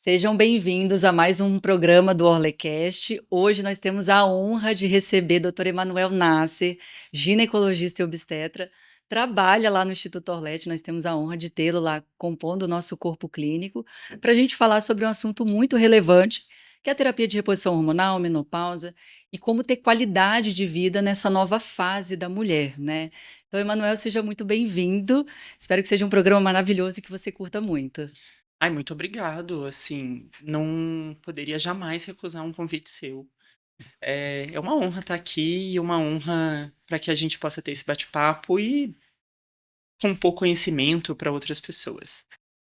Sejam bem-vindos a mais um programa do Orlecast. Hoje nós temos a honra de receber Dr. Emanuel Nasser, ginecologista e obstetra. Trabalha lá no Instituto Orlet, nós temos a honra de tê-lo lá compondo o nosso corpo clínico, para a gente falar sobre um assunto muito relevante, que é a terapia de reposição hormonal, menopausa, e como ter qualidade de vida nessa nova fase da mulher, né? Então, Emanuel, seja muito bem-vindo. Espero que seja um programa maravilhoso e que você curta muito. Ai, muito obrigado. Assim, não poderia jamais recusar um convite seu. É uma honra estar aqui e uma honra para que a gente possa ter esse bate-papo e compor conhecimento para outras pessoas.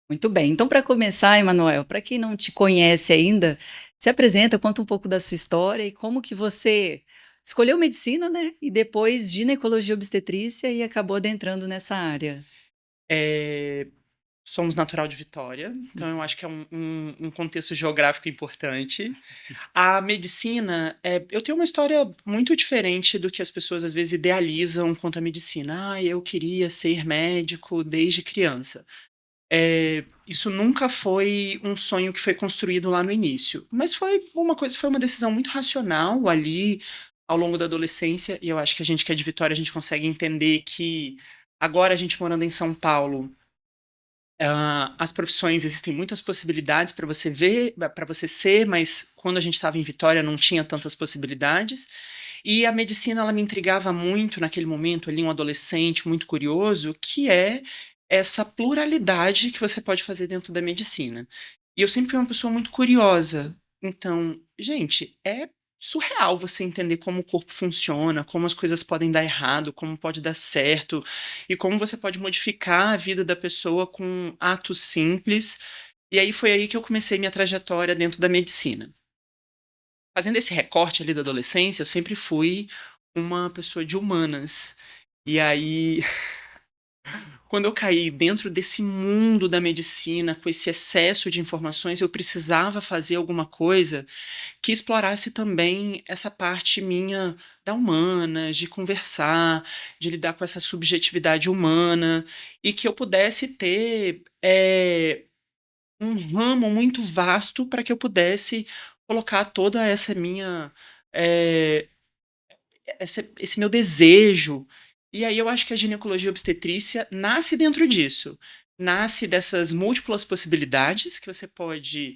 Muito bem. Então, para começar, Emanuel, para quem não te conhece ainda, se apresenta, conta um pouco da sua história e como que você escolheu medicina, né? E depois ginecologia e obstetrícia e acabou adentrando nessa área. Eh, Somos natural de Vitória, então eu acho que é um contexto geográfico importante. A medicina, eu tenho uma história muito diferente do que as pessoas às vezes idealizam quanto à medicina. Ah, eu queria ser médico desde criança. Isso nunca foi um sonho que foi construído lá no início, mas foi uma decisão muito racional ali ao longo da adolescência, e eu acho que a gente que é de Vitória, a gente consegue entender que agora a gente morando em São Paulo, as profissões existem muitas possibilidades para você ver, para você ser, mas quando a gente estava em Vitória não tinha tantas possibilidades. E a medicina ela me intrigava muito naquele momento ali, um adolescente muito curioso, que é essa pluralidade que você pode fazer dentro da medicina. E eu sempre fui uma pessoa muito curiosa. Então, gente, é surreal você entender como o corpo funciona, como as coisas podem dar errado, como pode dar certo, e como você pode modificar a vida da pessoa com atos simples. E aí foi aí que eu comecei minha trajetória dentro da medicina. Fazendo esse recorte ali da adolescência, eu sempre fui uma pessoa de humanas. E aí, quando eu caí dentro desse mundo da medicina, com esse excesso de informações, eu precisava fazer alguma coisa que explorasse também essa parte minha da humana, de conversar, de lidar com essa subjetividade humana, e que eu pudesse ter um ramo muito vasto para que eu pudesse colocar toda essa minha. eh, esse meu desejo. E aí eu acho que a ginecologia obstetrícia nasce dentro disso. Nasce dessas múltiplas possibilidades que você pode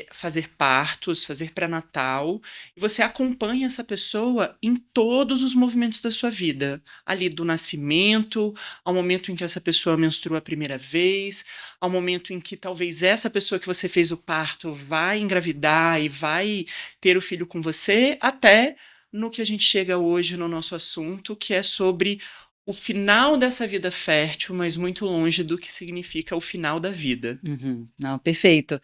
fazer partos, fazer pré-natal, e você acompanha essa pessoa em todos os movimentos da sua vida. Ali do nascimento, ao momento em que essa pessoa menstrua a primeira vez, ao momento em que talvez essa pessoa que você fez o parto vai engravidar e vai ter o filho com você, até no que a gente chega hoje no nosso assunto, que é sobre o final dessa vida fértil, mas muito longe do que significa o final da vida. Uhum. Não, perfeito.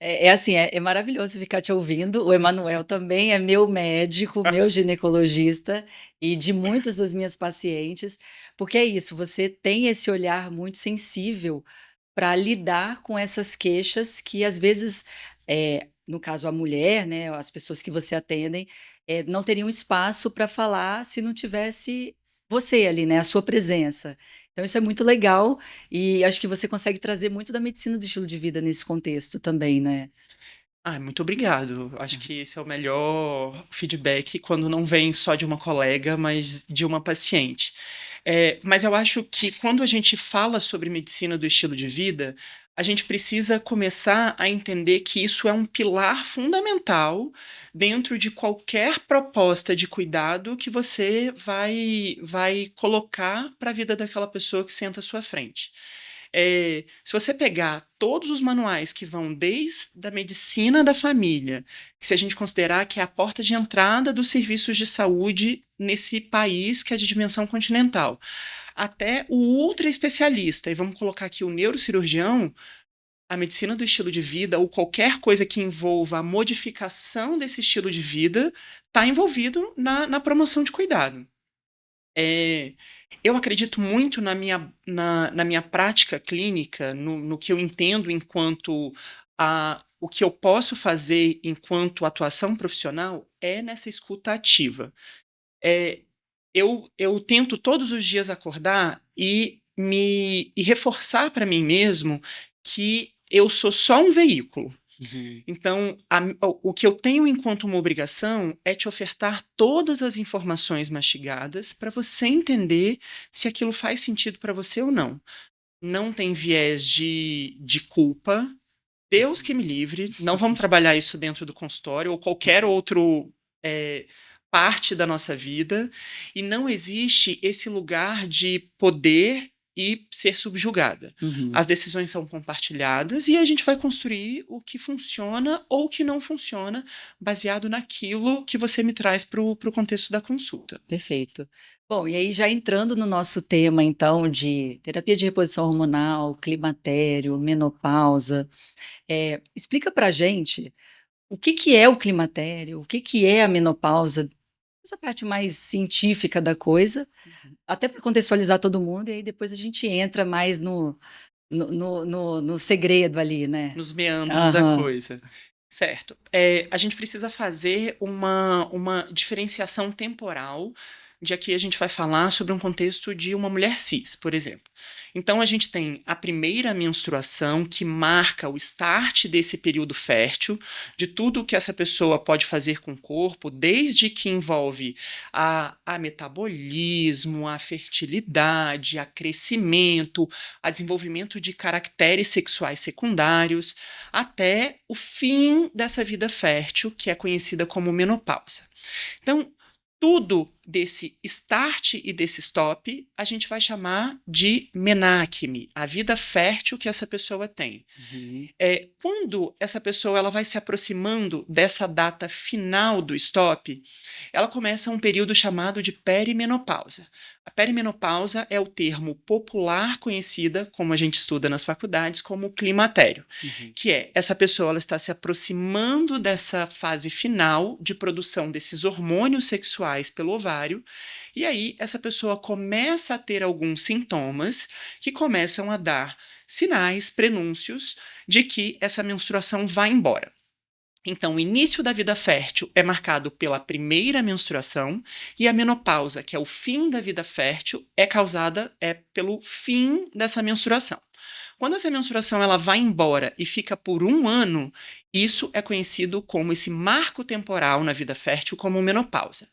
É assim, é maravilhoso ficar te ouvindo. O Emanuel também é meu médico, meu ginecologista e de muitas das minhas pacientes, porque é isso, você tem esse olhar muito sensível para lidar com essas queixas que às vezes, no caso a mulher, né, as pessoas que você atendem, não teriam espaço para falar se não tivesse você ali, né, a sua presença. Então isso é muito legal e acho que você consegue trazer muito da medicina do estilo de vida nesse contexto também, né. Ah, muito obrigado. Acho que esse é o melhor feedback quando não vem só de uma colega, mas de uma paciente. Mas eu acho que quando a gente fala sobre medicina do estilo de vida, a gente precisa começar a entender que isso é um pilar fundamental dentro de qualquer proposta de cuidado que você vai colocar para a vida daquela pessoa que senta à sua frente. Se você pegar todos os manuais que vão desde a medicina da família, que se a gente considerar que é a porta de entrada dos serviços de saúde nesse país que é de dimensão continental, até o ultra especialista, e vamos colocar aqui o neurocirurgião, a medicina do estilo de vida ou qualquer coisa que envolva a modificação desse estilo de vida está envolvido na promoção de cuidado. É, eu acredito muito na minha prática clínica, no que eu entendo enquanto o que eu posso fazer enquanto atuação profissional é nessa escuta ativa. É, eu tento todos os dias acordar e reforçar para mim mesmo que eu sou só um veículo. Uhum. Então, o que eu tenho enquanto uma obrigação é te ofertar todas as informações mastigadas para você entender se aquilo faz sentido para você ou não. Não tem viés de culpa. Deus que me livre, não vamos trabalhar isso dentro do consultório ou qualquer outro parte da nossa vida. E não existe esse lugar de poder e ser subjugada. Uhum. As decisões são compartilhadas e a gente vai construir o que funciona ou o que não funciona, baseado naquilo que você me traz para o contexto da consulta. Perfeito. Bom, e aí já entrando no nosso tema, então, de terapia de reposição hormonal, climatério, menopausa, explica pra gente o que que é o climatério, o que que é a menopausa, essa parte mais científica da coisa, até para contextualizar todo mundo, e aí depois a gente entra mais no segredo ali, né? Nos meandros da Aham. coisa. Certo. A gente precisa fazer uma diferenciação temporal de aqui a gente vai falar sobre um contexto de uma mulher cis, por exemplo. Então a gente tem a primeira menstruação que marca o start desse período fértil, de tudo o que essa pessoa pode fazer com o corpo, desde que envolve a metabolismo, a fertilidade, a crescimento, a desenvolvimento de caracteres sexuais secundários, até o fim dessa vida fértil, que é conhecida como menopausa. Então, tudo desse start e desse stop, a gente vai chamar de menacme, a vida fértil que essa pessoa tem. Uhum. Quando essa pessoa ela vai se aproximando dessa data final do stop, ela começa um período chamado de perimenopausa. A perimenopausa é o termo popular conhecida, como a gente estuda nas faculdades, como climatério, que é essa pessoa ela está se aproximando dessa fase final de produção desses hormônios sexuais pelo ovário, e aí essa pessoa começa a ter alguns sintomas que começam a dar sinais, prenúncios de que essa menstruação vai embora. Então, o início da vida fértil é marcado pela primeira menstruação e a menopausa, que é o fim da vida fértil, é causada pelo fim dessa menstruação. Quando essa menstruação ela vai embora e fica por 1 ano, isso é conhecido como esse marco temporal na vida fértil como menopausa.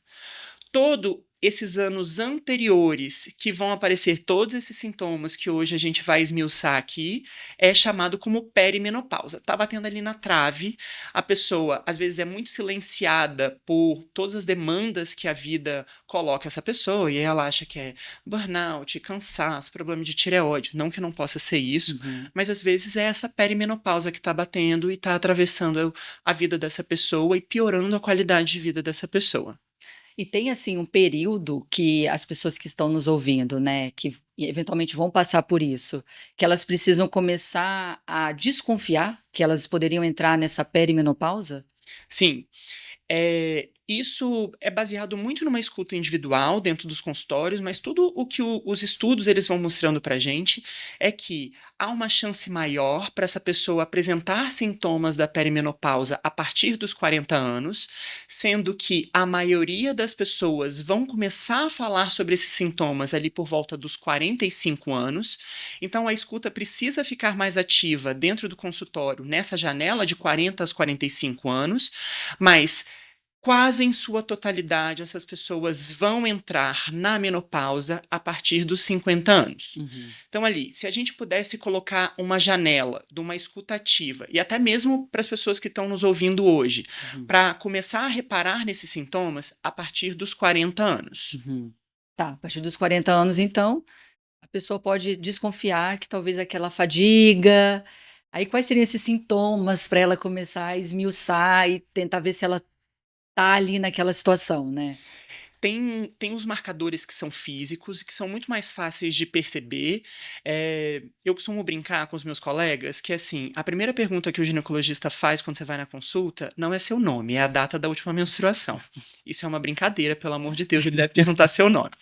Todo esses anos anteriores que vão aparecer todos esses sintomas que hoje a gente vai esmiuçar aqui, é chamado como perimenopausa. Tá batendo ali na trave, a pessoa às vezes é muito silenciada por todas as demandas que a vida coloca essa pessoa, e aí ela acha que é burnout, cansaço, problema de tireoide. Não que não possa ser isso, mas às vezes é essa perimenopausa que tá batendo e tá atravessando a vida dessa pessoa e piorando a qualidade de vida dessa pessoa. E tem, assim, um período que as pessoas que estão nos ouvindo, né, que eventualmente vão passar por isso, que elas precisam começar a desconfiar que elas poderiam entrar nessa perimenopausa? Sim, isso é baseado muito numa escuta individual dentro dos consultórios, mas tudo o que os estudos eles vão mostrando para gente é que há uma chance maior para essa pessoa apresentar sintomas da perimenopausa a partir dos 40 anos, sendo que a maioria das pessoas vão começar a falar sobre esses sintomas ali por volta dos 45 anos. Então a escuta precisa ficar mais ativa dentro do consultório nessa janela de 40 aos 45 anos, mas quase em sua totalidade, essas pessoas vão entrar na menopausa a partir dos 50 anos. Então, ali, se a gente pudesse colocar uma janela de uma escuta ativa, e até mesmo para as pessoas que estão nos ouvindo hoje, para começar a reparar nesses sintomas a partir dos 40 anos. Tá, a partir dos 40 anos, então, a pessoa pode desconfiar que talvez aquela fadiga. Aí, quais seriam esses sintomas para ela começar a esmiuçar e tentar ver se ela tá ali naquela situação, né? Tem os marcadores que são físicos e que são muito mais fáceis de perceber. Eu costumo brincar com os meus colegas que, assim, a primeira pergunta que o ginecologista faz quando você vai na consulta não é seu nome, é a data da última menstruação. Isso é uma brincadeira, pelo amor de Deus, ele deve perguntar seu nome.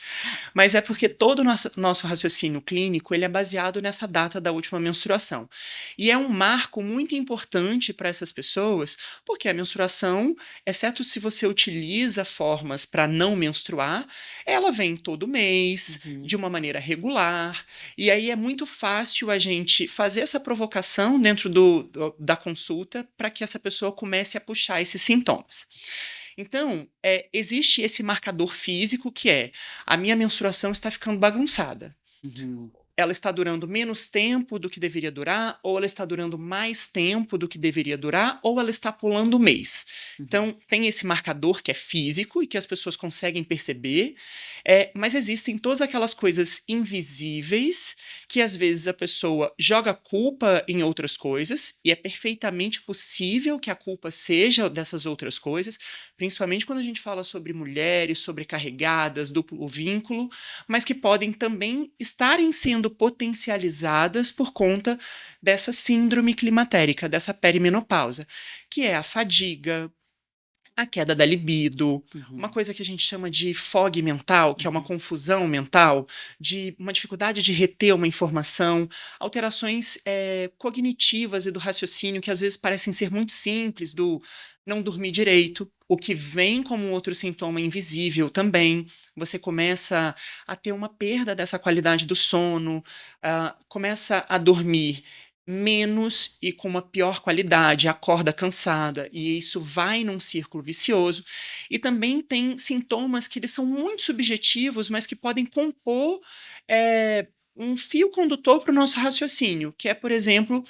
Mas é porque todo o nosso raciocínio clínico ele é baseado nessa data da última menstruação. E é um marco muito importante para essas pessoas, porque a menstruação, exceto se você utiliza formas para não menstruar, menstruar, ela vem todo mês, de uma maneira regular, e aí é muito fácil a gente fazer essa provocação dentro da consulta para que essa pessoa comece a puxar esses sintomas. Então, existe esse marcador físico que é: a minha menstruação está ficando bagunçada. Ela está durando menos tempo do que deveria durar, ou ela está durando mais tempo do que deveria durar, ou ela está pulando o mês. Então, tem esse marcador que é físico e que as pessoas conseguem perceber, mas existem todas aquelas coisas invisíveis que às vezes a pessoa joga culpa em outras coisas, e é perfeitamente possível que a culpa seja dessas outras coisas, principalmente quando a gente fala sobre mulheres sobrecarregadas, duplo vínculo, mas que podem também estarem sendo potencializadas por conta dessa síndrome climatérica, dessa perimenopausa, que é a fadiga, a queda da libido, uma coisa que a gente chama de fog mental, que é uma confusão mental, de uma dificuldade de reter uma informação, alterações cognitivas e do raciocínio que às vezes parecem ser muito simples, do não dormir direito, o que vem como um outro sintoma invisível também. Você começa a ter uma perda dessa qualidade do sono, começa a dormir menos e com uma pior qualidade, acorda cansada, e isso vai num círculo vicioso. E também tem sintomas que eles são muito subjetivos, mas que podem compor um fio condutor para o nosso raciocínio, que é, por exemplo,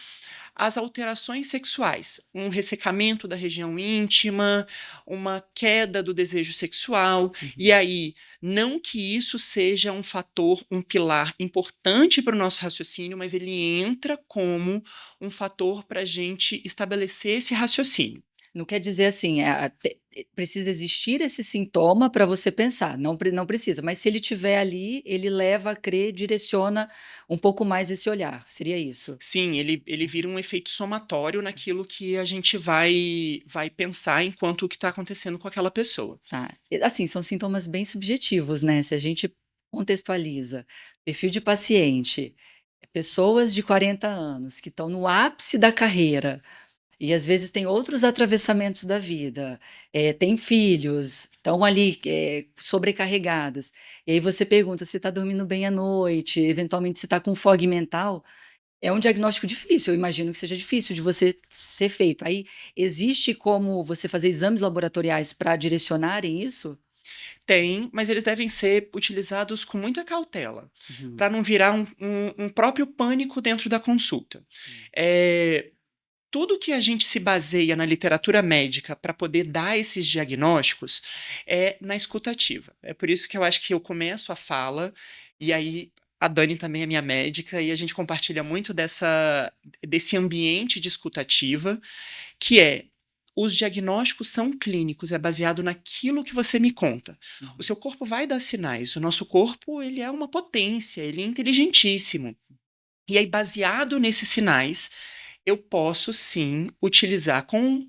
as alterações sexuais, um ressecamento da região íntima, uma queda do desejo sexual, e aí, não que isso seja um fator, um pilar importante para o nosso raciocínio, mas ele entra como um fator para a gente estabelecer esse raciocínio. Não quer dizer assim, precisa existir esse sintoma para você pensar, não precisa, mas se ele tiver ali, ele leva a crer, direciona um pouco mais esse olhar, seria isso? Sim, ele vira um efeito somatório naquilo que a gente vai pensar enquanto o que está acontecendo com aquela pessoa. Tá. Assim, são sintomas bem subjetivos, né, se a gente contextualiza, perfil de paciente, pessoas de 40 anos que estão no ápice da carreira, e às vezes tem outros atravessamentos da vida, têm filhos, estão ali, sobrecarregadas. E aí você pergunta se está dormindo bem à noite, eventualmente se está com fog mental, é um diagnóstico difícil, eu imagino que seja difícil de você ser feito. Aí existe como você fazer exames laboratoriais para direcionarem isso? Tem, mas eles devem ser utilizados com muita cautela, para não virar um próprio pânico dentro da consulta. Tudo que a gente se baseia na literatura médica para poder dar esses diagnósticos é na escutativa. É por isso que eu acho que eu começo a fala, e aí a Dani também é minha médica, e a gente compartilha muito desse ambiente de escutativa, que os diagnósticos são clínicos, é baseado naquilo que você me conta. O seu corpo vai dar sinais, o nosso corpo ele é uma potência, ele é inteligentíssimo. E aí, baseado nesses sinais, eu posso sim utilizar com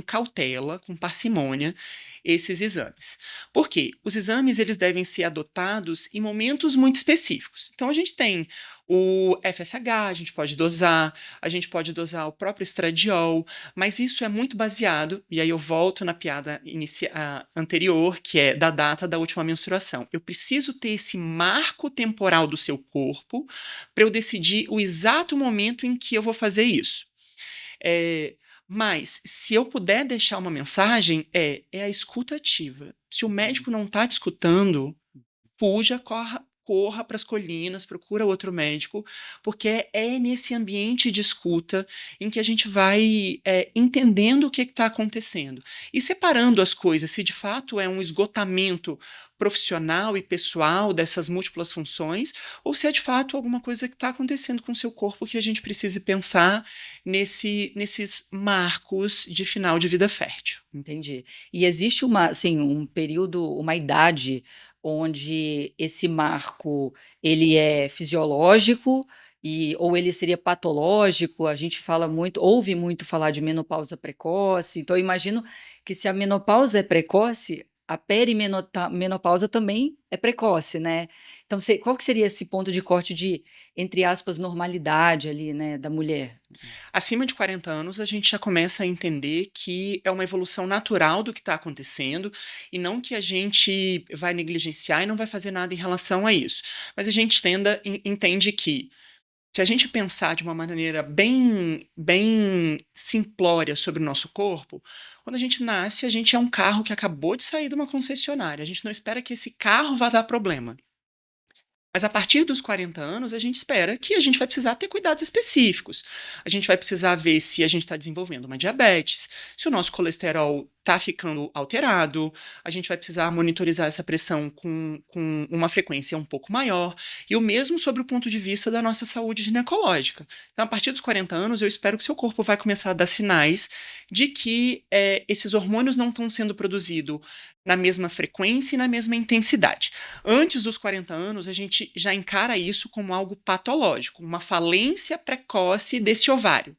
cautela, com parcimônia, esses exames. Por quê? Os exames eles devem ser adotados em momentos muito específicos. Então a gente tem o FSH, a gente pode dosar o próprio estradiol, mas isso é muito baseado, e aí eu volto na piada anterior, que é da data da última menstruação. Eu preciso ter esse marco temporal do seu corpo para eu decidir o exato momento em que eu vou fazer isso. Mas, se eu puder deixar uma mensagem, é a escuta ativa. Se o médico não está te escutando, fuja, corra para as colinas, procura outro médico, porque é nesse ambiente de escuta em que a gente vai entendendo o que está acontecendo e separando as coisas, se de fato é um esgotamento profissional e pessoal dessas múltiplas funções, ou se é de fato alguma coisa que está acontecendo com o seu corpo que a gente precise pensar nesses marcos de final de vida fértil. Entendi. E existe assim, um período, uma idade onde esse marco ele é fisiológico ou ele seria patológico? A gente ouve muito falar de menopausa precoce, então eu imagino que se a menopausa é precoce, a perimenopausa também é precoce, né? Então qual que seria esse ponto de corte de, entre aspas, normalidade ali, né, da mulher? Acima de 40 anos, a gente já começa a entender que é uma evolução natural do que está acontecendo e não que a gente vai negligenciar e não vai fazer nada em relação a isso. Mas a gente entende que se a gente pensar de uma maneira bem simplória sobre o nosso corpo, quando a gente nasce, a gente é um carro que acabou de sair de uma concessionária. A gente não espera que esse carro vá dar problema. Mas a partir dos 40 anos, a gente espera que a gente vai precisar ter cuidados específicos. A gente vai precisar ver se a gente está desenvolvendo uma diabetes, se o nosso colesterol está ficando alterado, a gente vai precisar monitorizar essa pressão com uma frequência um pouco maior, e o mesmo sobre o ponto de vista da nossa saúde ginecológica. Então, a partir dos 40 anos, eu espero que seu corpo vai começar a dar sinais de que esses hormônios não estão sendo produzidos na mesma frequência e na mesma intensidade. Antes dos 40 anos, a gente já encara isso como algo patológico, uma falência precoce desse ovário.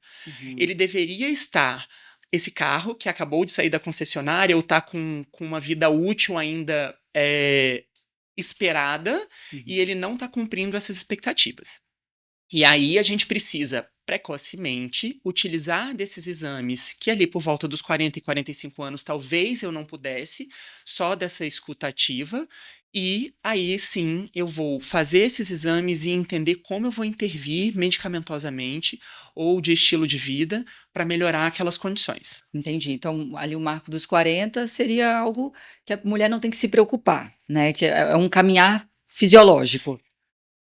Ele deveria estar, esse carro que acabou de sair da concessionária ou está com uma vida útil ainda esperada, e ele não está cumprindo essas expectativas. E aí a gente precisa precocemente utilizar desses exames que ali por volta dos 40 e 45 anos talvez eu não pudesse, só dessa escuta ativa, e aí sim eu vou fazer esses exames e entender como eu vou intervir medicamentosamente ou de estilo de vida para melhorar aquelas condições. Entendi. Então, ali o marco dos 40 seria algo que a mulher não tem que se preocupar, né, que é um caminhar fisiológico.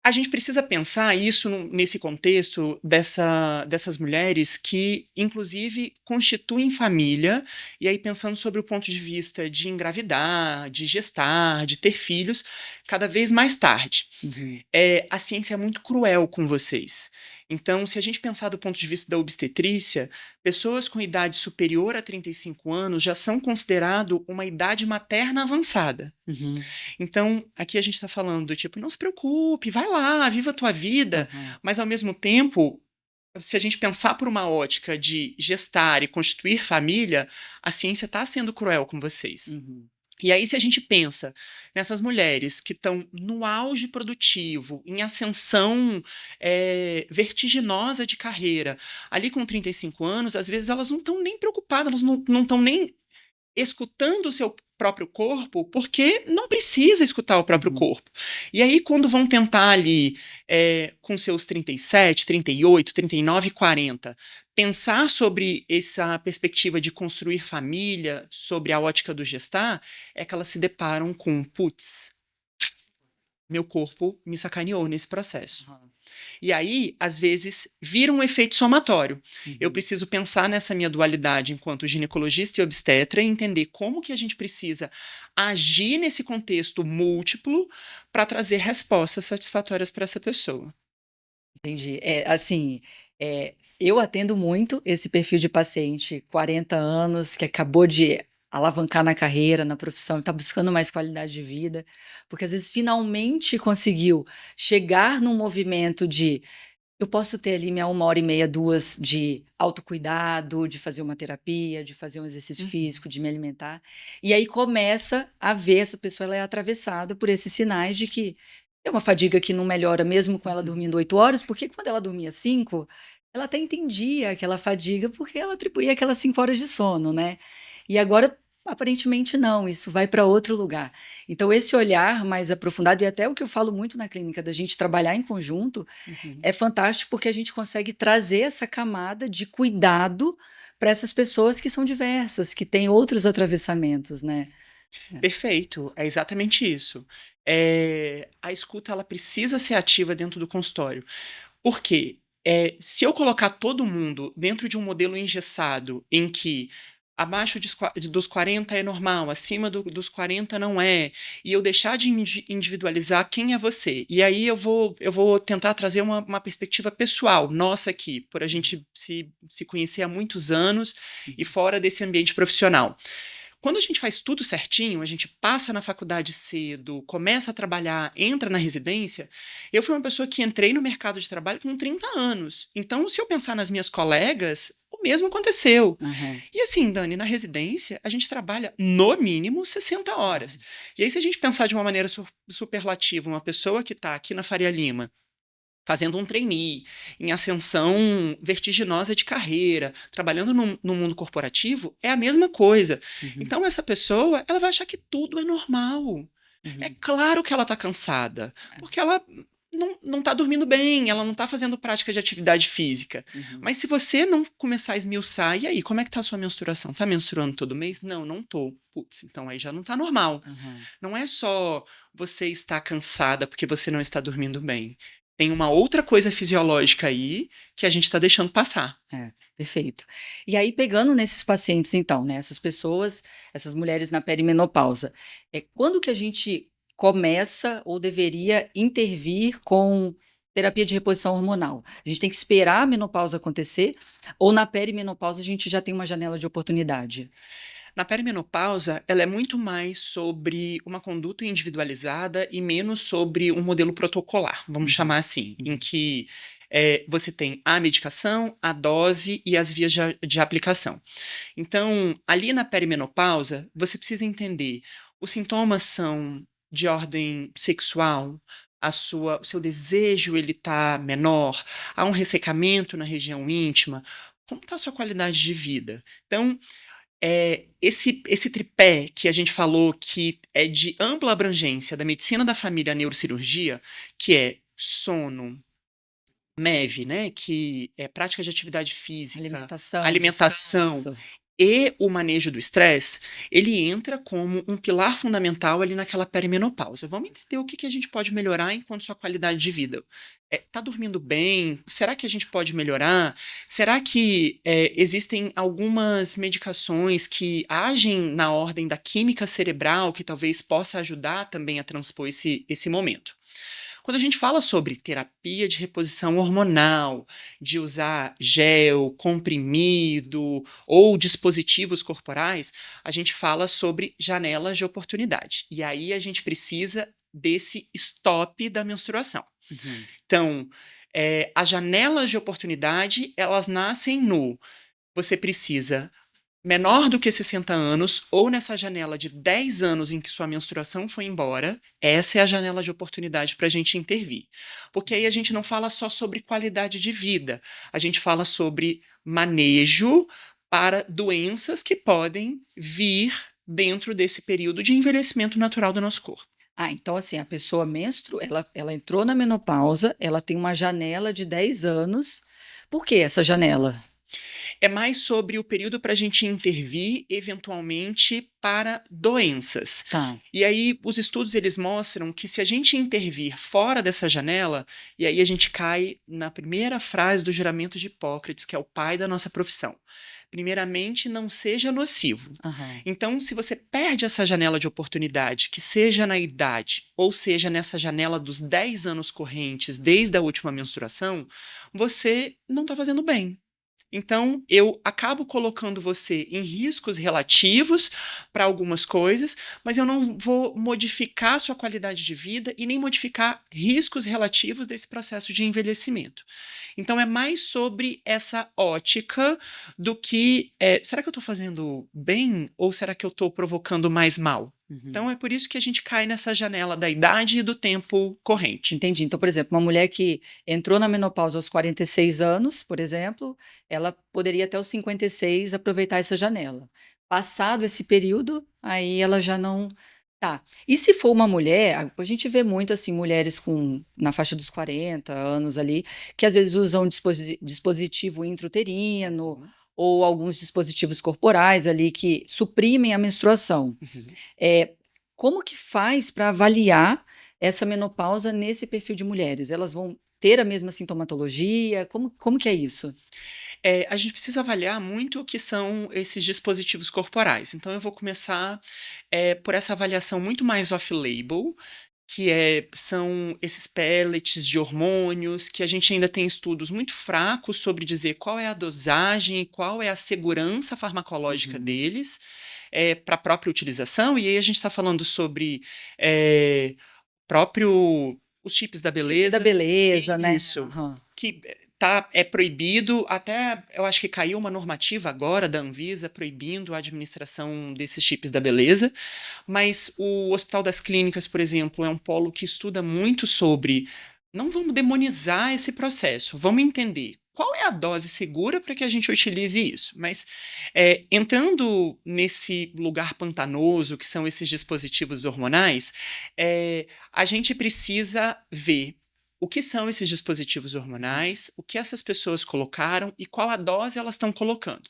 A gente precisa pensar isso nesse contexto dessas mulheres que, inclusive, constituem família, e aí pensando sobre o ponto de vista de engravidar, de gestar, de ter filhos, cada vez mais tarde. A ciência é muito cruel com vocês. Então, se a gente pensar do ponto de vista da obstetrícia, pessoas com idade superior a 35 anos já são consideradas uma idade materna avançada. Então, aqui a gente está falando do tipo, não se preocupe, vai lá, viva a tua vida, mas ao mesmo tempo, se a gente pensar por uma ótica de gestar e constituir família, a ciência está sendo cruel com vocês. E aí, se a gente pensa nessas mulheres que estão no auge produtivo, em ascensão vertiginosa de carreira, ali com 35 anos, às vezes elas não estão nem preocupadas, elas não estão nem escutando o seu próprio corpo, porque não precisa escutar o próprio corpo. E aí, quando vão tentar ali, com seus 37, 38, 39, 40, pensar sobre essa perspectiva de construir família, sobre a ótica do gestar, é que elas se deparam com, putz, meu corpo me sacaneou nesse processo. E aí, às vezes, vira um efeito somatório. Eu preciso pensar nessa minha dualidade enquanto ginecologista e obstetra e entender como que a gente precisa agir nesse contexto múltiplo para trazer respostas satisfatórias para essa pessoa. Entendi. Eu atendo muito esse perfil de paciente, 40 anos, que acabou de alavancar na carreira, na profissão, está buscando mais qualidade de vida, porque às vezes finalmente conseguiu chegar num movimento de eu posso ter ali minha 1h30, 2 de autocuidado, de fazer uma terapia, de fazer um exercício físico, de me alimentar. E aí começa a ver essa pessoa, ela é atravessada por esses sinais de que é uma fadiga que não melhora mesmo com ela dormindo 8 horas, porque quando ela dormia 5, ela até entendia aquela fadiga, porque ela atribuía aquelas 5 horas de sono, né? E agora, aparentemente não, isso vai para outro lugar. Então esse olhar mais aprofundado, e até o que eu falo muito na clínica, da gente trabalhar em conjunto, é fantástico porque a gente consegue trazer essa camada de cuidado para essas pessoas que são diversas, que têm outros atravessamentos, né? Perfeito, é exatamente isso. A escuta ela precisa ser ativa dentro do consultório. Por quê? Se eu colocar todo mundo dentro de um modelo engessado em que abaixo dos 40 é normal, acima dos 40 não é, e eu deixar de individualizar quem é você. E aí eu vou tentar trazer uma perspectiva pessoal, nossa aqui, por a gente se conhecer há muitos anos e fora desse ambiente profissional. Quando a gente faz tudo certinho, a gente passa na faculdade cedo, começa a trabalhar, entra na residência. Eu fui uma pessoa que entrei no mercado de trabalho com 30 anos. Então, se eu pensar nas minhas colegas, o mesmo aconteceu. Aham. E assim, Dani, na residência, a gente trabalha no mínimo 60 horas. E aí, se a gente pensar de uma maneira superlativa, uma pessoa que está aqui na Faria Lima, fazendo um trainee, em ascensão vertiginosa de carreira, trabalhando no mundo corporativo, é a mesma coisa. Uhum. Então, essa pessoa, ela vai achar que tudo é normal. É Uhum. claro que ela está cansada, porque ela não está dormindo bem, ela não está fazendo prática de atividade física. Uhum. Mas se você não começar a esmiuçar, e aí, como é que tá a sua menstruação? Tá menstruando todo mês? Não tô. Putz, então aí já não tá normal. Uhum. Não é só você estar cansada porque você não está dormindo bem. Tem uma outra coisa fisiológica aí que a gente está deixando passar. Perfeito. E aí, pegando nesses pacientes, então, né, essas pessoas, essas mulheres na perimenopausa, quando que a gente começa ou deveria intervir com terapia de reposição hormonal? A gente tem que esperar a menopausa acontecer ou na perimenopausa a gente já tem uma janela de oportunidade? Na perimenopausa, ela é muito mais sobre uma conduta individualizada e menos sobre um modelo protocolar, vamos Uhum. chamar assim, em Uhum. que você tem a medicação, a dose e as vias de aplicação. Então, ali na perimenopausa, você precisa entender, os sintomas são de ordem sexual, o seu desejo ele tá menor, há um ressecamento na região íntima, como está a sua qualidade de vida? Então, esse tripé que a gente falou que é de ampla abrangência da medicina da família à neurocirurgia, que é sono, MEV, né, que é prática de atividade física, Alimentação, alimentação descanso. e o manejo do estresse, ele entra como um pilar fundamental ali naquela perimenopausa. Vamos entender o que a gente pode melhorar enquanto sua qualidade de vida. Tá dormindo bem? Será que a gente pode melhorar? Será que existem algumas medicações que agem na ordem da química cerebral que talvez possa ajudar também a transpor esse momento? Quando a gente fala sobre terapia de reposição hormonal, de usar gel, comprimido ou dispositivos corporais, a gente fala sobre janelas de oportunidade. E aí a gente precisa desse stop da menstruação. Uhum. Então, as janelas de oportunidade, elas nascem no você precisa menor do que 60 anos ou nessa janela de 10 anos em que sua menstruação foi embora, essa é a janela de oportunidade para a gente intervir. Porque aí a gente não fala só sobre qualidade de vida, a gente fala sobre manejo para doenças que podem vir dentro desse período de envelhecimento natural do nosso corpo. Então assim, a pessoa ela entrou na menopausa, ela tem uma janela de 10 anos. Por que essa janela? É mais sobre o período para a gente intervir, eventualmente, para doenças. Tá. E aí, os estudos eles mostram que se a gente intervir fora dessa janela, e aí a gente cai na primeira frase do juramento de Hipócrates, que é o pai da nossa profissão. Primeiramente, não seja nocivo. Aham. Então, se você perde essa janela de oportunidade, que seja na idade, ou seja nessa janela dos 10 anos correntes, desde a última menstruação, você não está fazendo bem. Então, eu acabo colocando você em riscos relativos para algumas coisas, mas eu não vou modificar sua qualidade de vida e nem modificar riscos relativos desse processo de envelhecimento. Então, é mais sobre essa ótica do que será que eu estou fazendo bem ou será que eu estou provocando mais mal? Uhum. Então, é por isso que a gente cai nessa janela da idade e do tempo corrente. Entendi. Então, por exemplo, uma mulher que entrou na menopausa aos 46 anos, por exemplo, ela poderia até os 56 aproveitar essa janela. Passado esse período, aí ela já não tá. E se for uma mulher, a gente vê muito assim mulheres na faixa dos 40 anos ali, que às vezes usam dispositivo intrauterino ou alguns dispositivos corporais ali que suprimem a menstruação. Uhum. Como que faz para avaliar essa menopausa nesse perfil de mulheres? Elas vão ter a mesma sintomatologia? Como que é isso? A gente precisa avaliar muito o que são esses dispositivos corporais. Então, eu vou começar por essa avaliação muito mais off-label, que são esses pellets de hormônios, que a gente ainda tem estudos muito fracos sobre dizer qual é a dosagem e qual é a segurança farmacológica Uhum. deles. para a própria utilização, e aí a gente está falando sobre é, próprio os chips da Chip da beleza. beleza, né? Isso. Aham. Que é proibido, até eu acho que caiu uma normativa agora da Anvisa proibindo a administração desses chips da beleza, mas o Hospital das Clínicas, por exemplo, é um polo que estuda muito sobre. Não vamos demonizar esse processo, vamos entender qual é a dose segura para que a gente utilize isso. Mas entrando nesse lugar pantanoso que são esses dispositivos hormonais, a gente precisa ver o que são esses dispositivos hormonais, o que essas pessoas colocaram e qual a dose elas estão colocando.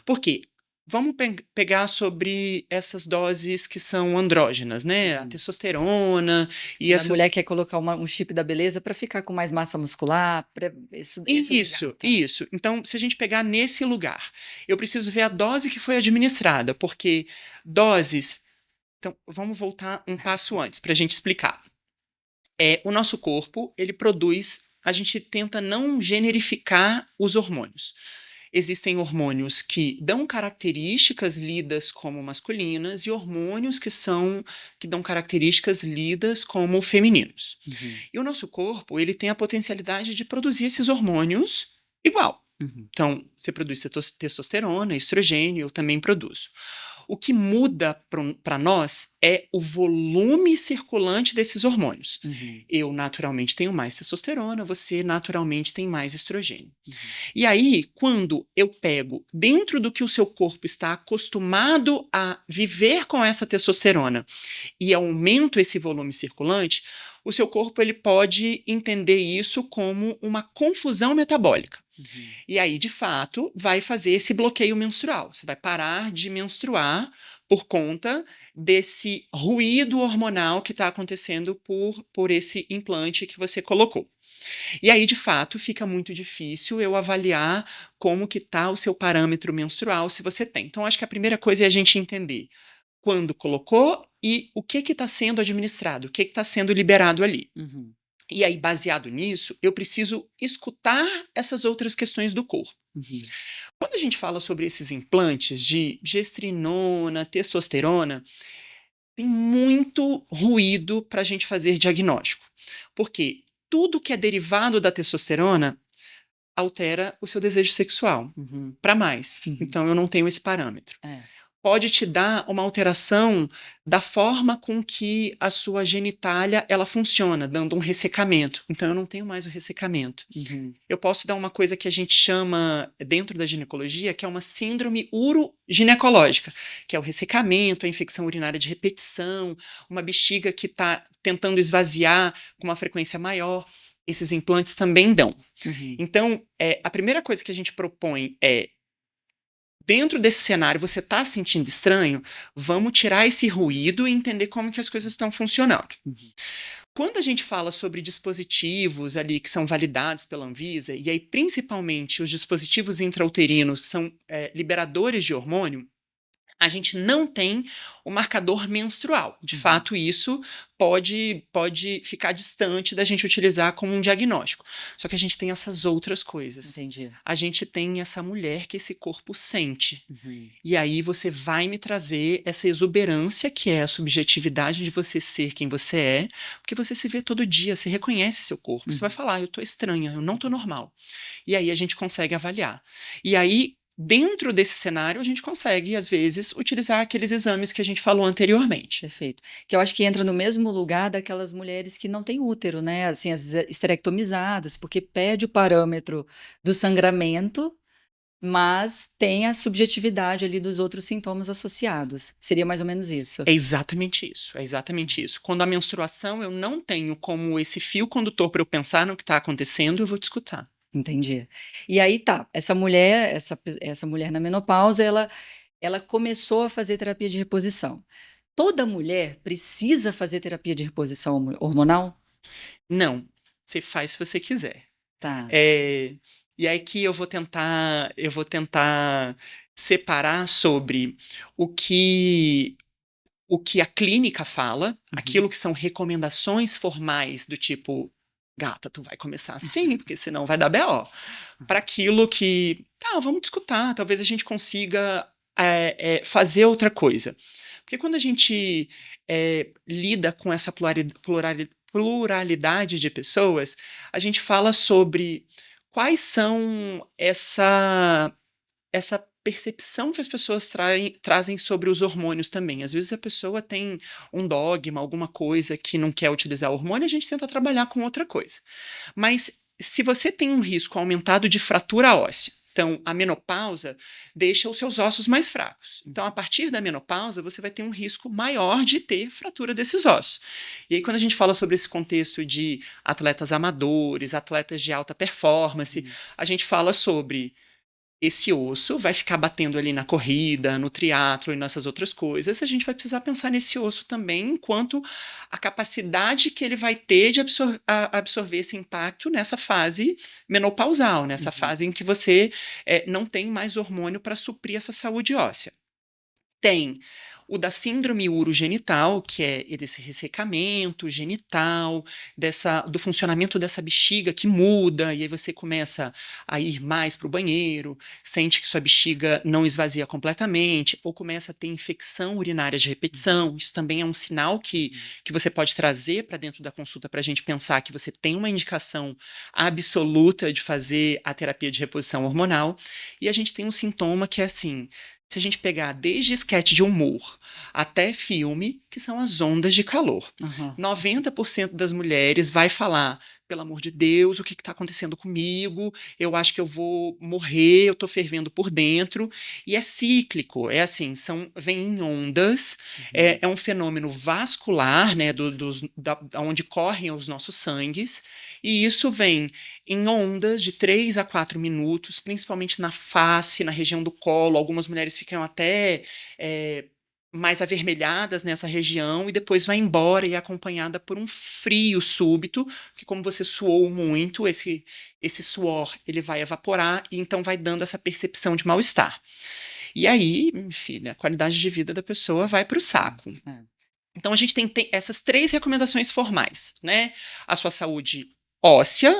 Por quê? Vamos pegar sobre essas doses que são andrógenas, né? A testosterona e A essas. mulher quer colocar um chip da beleza para ficar com mais massa muscular. Esse lugar, tá. Isso. Então, se a gente pegar nesse lugar, eu preciso ver a dose que foi administrada, porque doses. Então, vamos voltar um passo antes para a gente explicar. O nosso corpo, ele produz. A gente tenta não generificar os hormônios. Existem hormônios que dão características lidas como masculinas e hormônios que dão características lidas como femininos. Uhum. E o nosso corpo, ele tem a potencialidade de produzir esses hormônios igual. Uhum. Então, você produz testosterona, estrogênio, eu também produzo. O que muda para nós é o volume circulante desses hormônios. Uhum. Eu naturalmente tenho mais testosterona, você naturalmente tem mais estrogênio. Uhum. E aí, quando eu pego dentro do que o seu corpo está acostumado a viver com essa testosterona e aumento esse volume circulante, o seu corpo ele pode entender isso como uma confusão metabólica. Uhum. E aí, de fato, vai fazer esse bloqueio menstrual. Você vai parar de menstruar por conta desse ruído hormonal que está acontecendo por esse implante que você colocou. E aí, de fato, fica muito difícil eu avaliar como que está o seu parâmetro menstrual, se você tem. Então, acho que a primeira coisa é a gente entender quando colocou e o que está sendo administrado, o que está sendo liberado ali. Uhum. E aí, baseado nisso, eu preciso escutar essas outras questões do corpo. Uhum. Quando a gente fala sobre esses implantes de gestrinona, testosterona, tem muito ruído para a gente fazer diagnóstico. Porque tudo que é derivado da testosterona altera o seu desejo sexual Uhum. para mais. Uhum. Então, eu não tenho esse parâmetro. É. Pode te dar uma alteração da forma com que a sua genitália ela funciona, dando um ressecamento. Então, eu não tenho mais o ressecamento. Uhum. Eu posso dar uma coisa que a gente chama, dentro da ginecologia, que é uma síndrome uroginecológica, que é o ressecamento, a infecção urinária de repetição, uma bexiga que está tentando esvaziar com uma frequência maior. Esses implantes também dão. Uhum. Então, a primeira coisa que a gente propõe é, dentro desse cenário, você está se sentindo estranho? Vamos tirar esse ruído e entender como que as coisas estão funcionando. Uhum. Quando a gente fala sobre dispositivos ali que são validados pela Anvisa, e aí principalmente os dispositivos intrauterinos são liberadores de hormônio, a gente não tem o marcador menstrual. De fato, isso pode ficar distante da gente utilizar como um diagnóstico. Só que a gente tem essas outras coisas. Entendi. A gente tem essa mulher que esse corpo sente. Uhum. E aí você vai me trazer essa exuberância, que é a subjetividade de você ser quem você é, porque você se vê todo dia, você reconhece seu corpo. Você vai falar, eu tô estranha, eu não tô normal. E aí a gente consegue avaliar. E aí, dentro desse cenário, a gente consegue, às vezes, utilizar aqueles exames que a gente falou anteriormente. Perfeito. Que eu acho que entra no mesmo lugar daquelas mulheres que não têm útero, né? Assim, as esterectomizadas, porque perde o parâmetro do sangramento, mas tem a subjetividade ali dos outros sintomas associados. Seria mais ou menos isso. É exatamente isso, é exatamente isso. Quando a menstruação eu não tenho como esse fio condutor para eu pensar no que está acontecendo, eu vou te escutar. Entendi. E aí tá, essa mulher na menopausa, ela começou a fazer terapia de reposição. Toda mulher precisa fazer terapia de reposição hormonal? Não, você faz se você quiser. Tá. E aí que eu vou tentar separar sobre o que a clínica fala, aquilo que são recomendações formais do tipo, gata, tu vai começar assim, porque senão vai dar BO. Para aquilo que, vamos discutir, talvez a gente consiga fazer outra coisa. Porque quando a gente lida com essa pluralidade de pessoas, a gente fala sobre quais são essa percepção que as pessoas trazem sobre os hormônios também. Às vezes a pessoa tem um dogma, alguma coisa que não quer utilizar hormônio, a gente tenta trabalhar com outra coisa. Mas se você tem um risco aumentado de fratura óssea, então a menopausa deixa os seus ossos mais fracos. Então, a partir da menopausa, você vai ter um risco maior de ter fratura desses ossos. E aí, quando a gente fala sobre esse contexto de atletas amadores, atletas de alta performance, a gente fala sobre esse osso vai ficar batendo ali na corrida, no triatlo e nessas outras coisas, a gente vai precisar pensar nesse osso também enquanto a capacidade que ele vai ter de absorver esse impacto nessa fase menopausal, nessa fase em que você não tem mais hormônio para suprir essa saúde óssea. Tem o da síndrome urogenital, que é desse ressecamento genital, do funcionamento dessa bexiga que muda, e aí você começa a ir mais para o banheiro, sente que sua bexiga não esvazia completamente, ou começa a ter infecção urinária de repetição. Isso também é um sinal que você pode trazer para dentro da consulta para a gente pensar que você tem uma indicação absoluta de fazer a terapia de reposição hormonal. E a gente tem um sintoma que é assim. Se a gente pegar desde esquete de humor até filme, que são as ondas de calor. 90% das mulheres vai falar, pelo amor de Deus, o que está acontecendo comigo? Eu acho que eu vou morrer, eu estou fervendo por dentro. E é cíclico, é assim, vem em ondas, é um fenômeno vascular, né, onde correm os nossos sangues, e isso vem em ondas de 3 a 4 minutos, principalmente na face, na região do colo. Algumas mulheres ficam até mais avermelhadas nessa região e depois vai embora e é acompanhada por um frio súbito, que como você suou muito, esse suor ele vai evaporar e então vai dando essa percepção de mal-estar. E aí, minha filha, a qualidade de vida da pessoa vai para o saco. Então a gente tem essas 3 recomendações formais, né? A sua saúde óssea,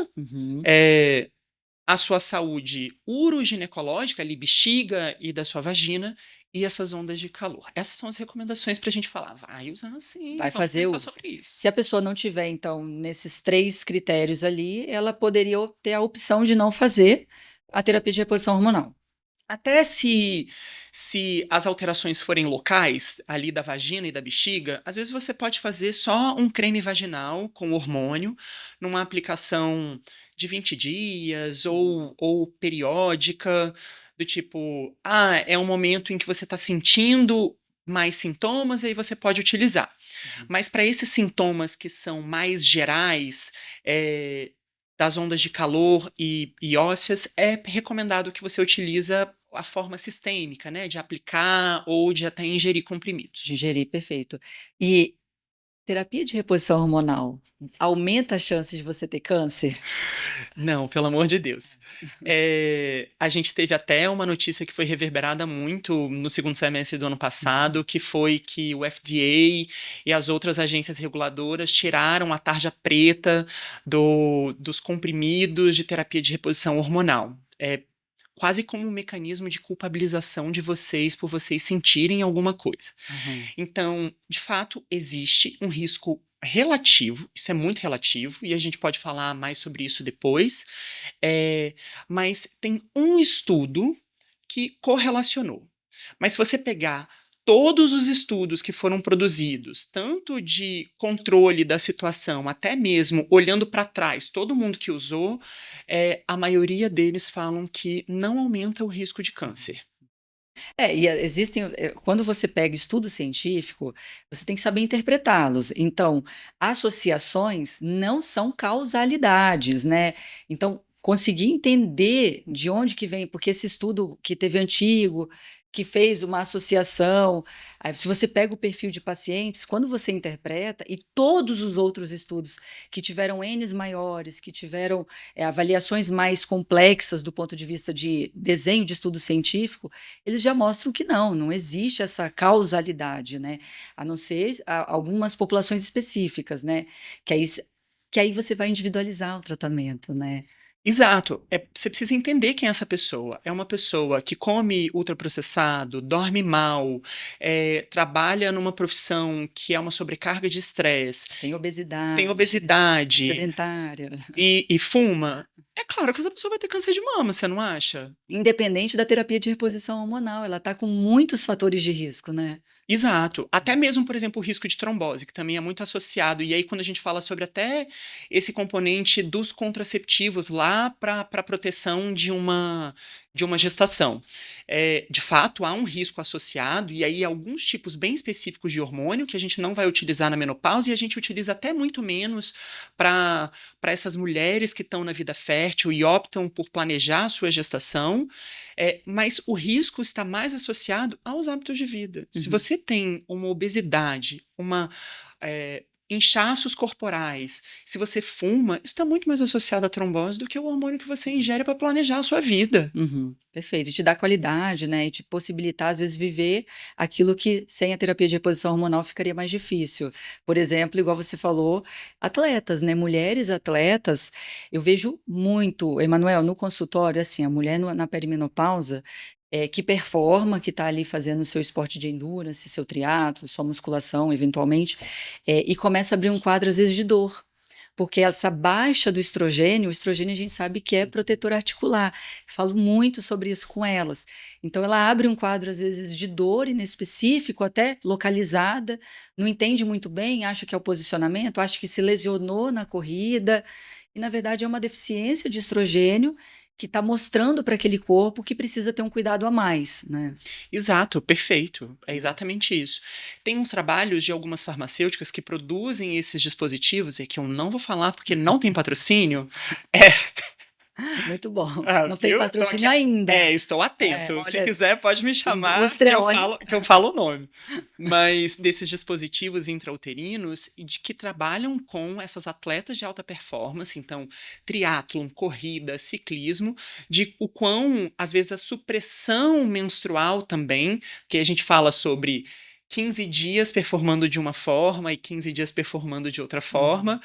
a sua saúde uroginecológica, ali, bexiga e da sua vagina, e essas ondas de calor. Essas são as recomendações para a gente falar. Vai usar assim, Vai vamos fazer pensar uso. sobre isso. Se a pessoa não tiver, então, nesses 3 critérios ali, ela poderia ter a opção de não fazer a terapia de reposição hormonal. Até se as alterações forem locais, ali da vagina e da bexiga, às vezes você pode fazer só um creme vaginal com hormônio, numa aplicação de 20 dias ou periódica, do tipo, é um momento em que você está sentindo mais sintomas, e aí você pode utilizar. Mas para esses sintomas que são mais gerais, das ondas de calor e ósseas, é recomendado que você utiliza a forma sistêmica, né, de aplicar ou de até ingerir comprimidos. De ingerir, perfeito. E terapia de reposição hormonal aumenta as chances de você ter câncer? Não, pelo amor de Deus. A gente teve até uma notícia que foi reverberada muito no segundo semestre do ano passado, que foi que o FDA e as outras agências reguladoras tiraram a tarja preta dos comprimidos de terapia de reposição hormonal. Quase como um mecanismo de culpabilização de vocês por vocês sentirem alguma coisa. Então, de fato, existe um risco relativo, isso é muito relativo, e a gente pode falar mais sobre isso depois, mas tem um estudo que correlacionou. Mas se você pegar todos os estudos que foram produzidos, tanto de controle da situação, até mesmo olhando para trás, todo mundo que usou, a maioria deles falam que não aumenta o risco de câncer. E existem, quando você pega estudo científico, você tem que saber interpretá-los. Então, associações não são causalidades, né? Então, conseguir entender de onde que vem, porque esse estudo que teve antigo, que fez uma associação, aí se você pega o perfil de pacientes, quando você interpreta, e todos os outros estudos que tiveram Ns maiores, que tiveram avaliações mais complexas do ponto de vista de desenho de estudo científico, eles já mostram que não existe essa causalidade, né? A não ser algumas populações específicas, né? Que aí você vai individualizar o tratamento, né? Exato. Você precisa entender quem é essa pessoa. É uma pessoa que come ultraprocessado, dorme mal, trabalha numa profissão que é uma sobrecarga de estresse, Tem tem obesidade, obesidade sedentária. e fuma. É claro que essa pessoa vai ter câncer de mama, você não acha? Independente da terapia de reposição hormonal, ela está com muitos fatores de risco, né. Exato. Até mesmo, por exemplo, o risco de trombose, que também é muito associado. E aí, quando a gente fala sobre até esse componente dos contraceptivos lá para a proteção de uma gestação. De fato, há um risco associado, e aí alguns tipos bem específicos de hormônio que a gente não vai utilizar na menopausa e a gente utiliza até muito menos para essas mulheres que estão na vida fértil e optam por planejar a sua gestação. Mas o risco está mais associado aos hábitos de vida. Se Uhum. você tem uma obesidade, inchaços corporais, se você fuma, isso está muito mais associado à trombose do que o hormônio que você ingere para planejar a sua vida. Uhum, perfeito. E te dá qualidade, né, e te possibilitar, às vezes, viver aquilo que sem a terapia de reposição hormonal ficaria mais difícil. Por exemplo, igual você falou, atletas, né, mulheres atletas, eu vejo muito, Emanuel, no consultório, assim, a mulher na perimenopausa, que performa, que está ali fazendo o seu esporte de endurance, seu triatlo, sua musculação, eventualmente, e começa a abrir um quadro, às vezes, de dor. Porque essa baixa do estrogênio, o estrogênio a gente sabe que é protetor articular. Falo muito sobre isso com elas. Então ela abre um quadro, às vezes, de dor inespecífico, até localizada, não entende muito bem, acha que é o posicionamento, acha que se lesionou na corrida, e na verdade é uma deficiência de estrogênio que está mostrando para aquele corpo que precisa ter um cuidado a mais, né? Exato, perfeito. É exatamente isso. Tem uns trabalhos de algumas farmacêuticas que produzem esses dispositivos, e que eu não vou falar porque não tem patrocínio. É, Muito bom. Não tem viu? Tô aqui. patrocínio ainda. Estou atento. Se Olha, quiser, pode me chamar indústria, olha. que eu falo o nome. Mas desses dispositivos intrauterinos e de que trabalham com essas atletas de alta performance, então, triatlon, corrida, ciclismo, de o quão, às vezes, a supressão menstrual também, que a gente fala sobre 15 dias performando de uma forma e 15 dias performando de outra forma,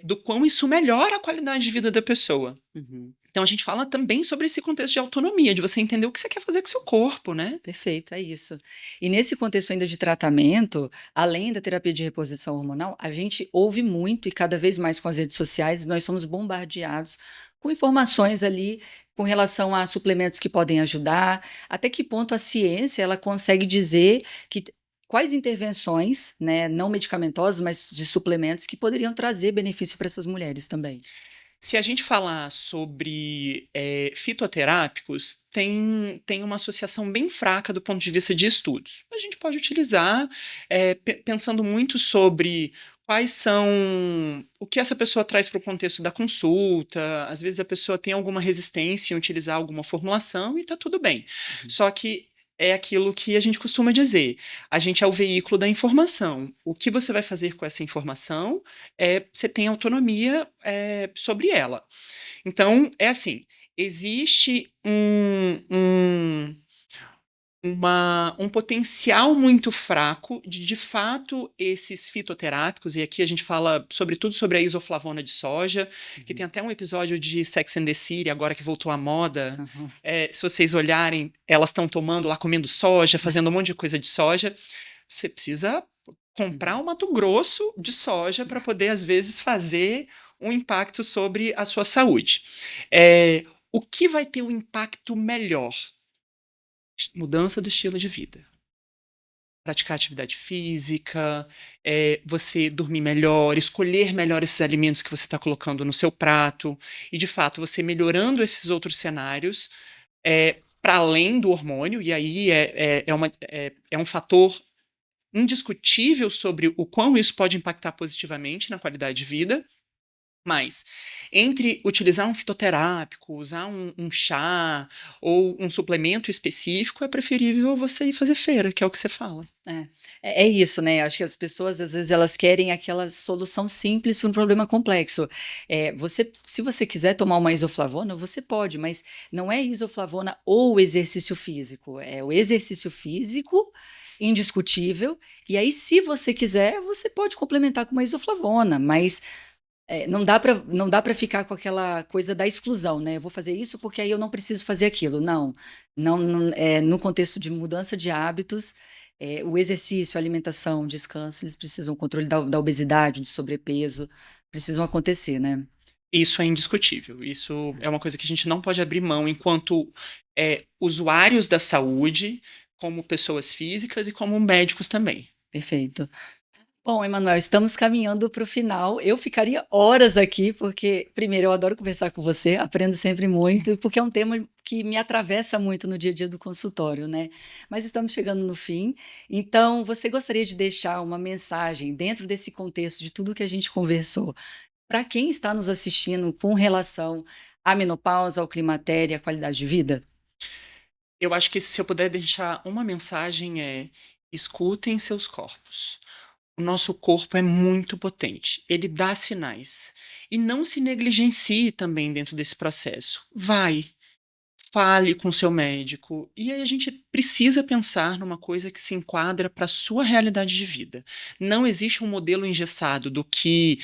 do quão isso melhora a qualidade de vida da pessoa. Uhum. Então a gente fala também sobre esse contexto de autonomia, de você entender o que você quer fazer com o seu corpo, né? Perfeito, é isso. E nesse contexto ainda de tratamento, além da terapia de reposição hormonal, a gente ouve muito e cada vez mais com as redes sociais, nós somos bombardeados com informações ali com relação a suplementos que podem ajudar, até que ponto a ciência ela consegue dizer que quais intervenções, né, não medicamentosas, mas de suplementos que poderiam trazer benefício para essas mulheres também. Se a gente falar sobre fitoterápicos, tem uma associação bem fraca do ponto de vista de estudos. A gente pode utilizar pensando muito sobre quais são o que essa pessoa traz para o contexto da consulta. Às vezes a pessoa tem alguma resistência em utilizar alguma formulação e está tudo bem. Uhum. Só que é aquilo que a gente costuma dizer. A gente é o veículo da informação. O que você vai fazer com essa informação você tem autonomia sobre ela. Então, é assim, existe um potencial muito fraco de fato, esses fitoterápicos, e aqui a gente fala sobretudo sobre a isoflavona de soja, que Uhum. tem até um episódio de Sex and the City, agora que voltou à moda. Uhum. Se vocês olharem, elas estão tomando lá, comendo soja, fazendo um monte de coisa de soja. Você precisa comprar um Mato Grosso de soja para poder, às vezes, fazer um impacto sobre a sua saúde. O que vai ter um impacto melhor? Mudança do estilo de vida. Praticar atividade física, você dormir melhor, escolher melhor esses alimentos que você está colocando no seu prato, e de fato você melhorando esses outros cenários, para além do hormônio, e aí é um fator indiscutível sobre o quão isso pode impactar positivamente na qualidade de vida. Mas, entre utilizar um fitoterápico, usar um chá ou um suplemento específico, é preferível você ir fazer feira, que é o que você fala. É isso, né, acho que as pessoas, às vezes, elas querem aquela solução simples para um problema complexo. Se você quiser tomar uma isoflavona, você pode, mas não é isoflavona ou exercício físico, é o exercício físico indiscutível, e aí se você quiser, você pode complementar com uma isoflavona, mas não dá para ficar com aquela coisa da exclusão, né, eu vou fazer isso porque aí eu não preciso fazer aquilo, não, não, no contexto de mudança de hábitos, o exercício, a alimentação, o descanso, eles precisam o controle da obesidade, do sobrepeso, precisam acontecer, né. Isso é indiscutível. Isso é uma coisa que a gente não pode abrir mão enquanto usuários da saúde, como pessoas físicas e como médicos também. Perfeito. Bom, Emanuel, estamos caminhando para o final. Eu ficaria horas aqui, porque, primeiro, eu adoro conversar com você, aprendo sempre muito, e porque é um tema que me atravessa muito no dia a dia do consultório, né? Mas estamos chegando no fim, então você gostaria de deixar uma mensagem dentro desse contexto de tudo que a gente conversou, para quem está nos assistindo com relação à menopausa, ao climatério e à qualidade de vida? Eu acho que se eu puder deixar uma mensagem escutem seus corpos. O nosso corpo é muito potente, ele dá sinais. E não se negligencie também dentro desse processo. Vai, fale com seu médico. E aí a gente precisa pensar numa coisa que se enquadra para a sua realidade de vida. Não existe um modelo engessado do que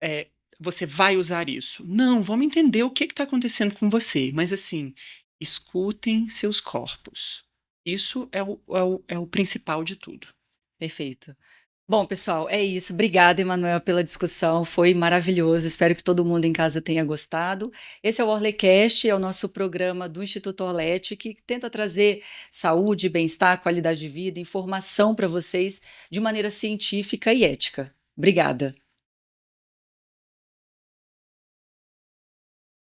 eh, você vai usar isso. Não, vamos entender o que está acontecendo com você. Mas assim, escutem seus corpos. Isso é o principal de tudo. Perfeito. Bom, pessoal, é isso. Obrigada, Emanuel, pela discussão. Foi maravilhoso. Espero que todo mundo em casa tenha gostado. Esse é o Orlecast, é o nosso programa do Instituto Orlet, que tenta trazer saúde, bem-estar, qualidade de vida, informação para vocês de maneira científica e ética. Obrigada.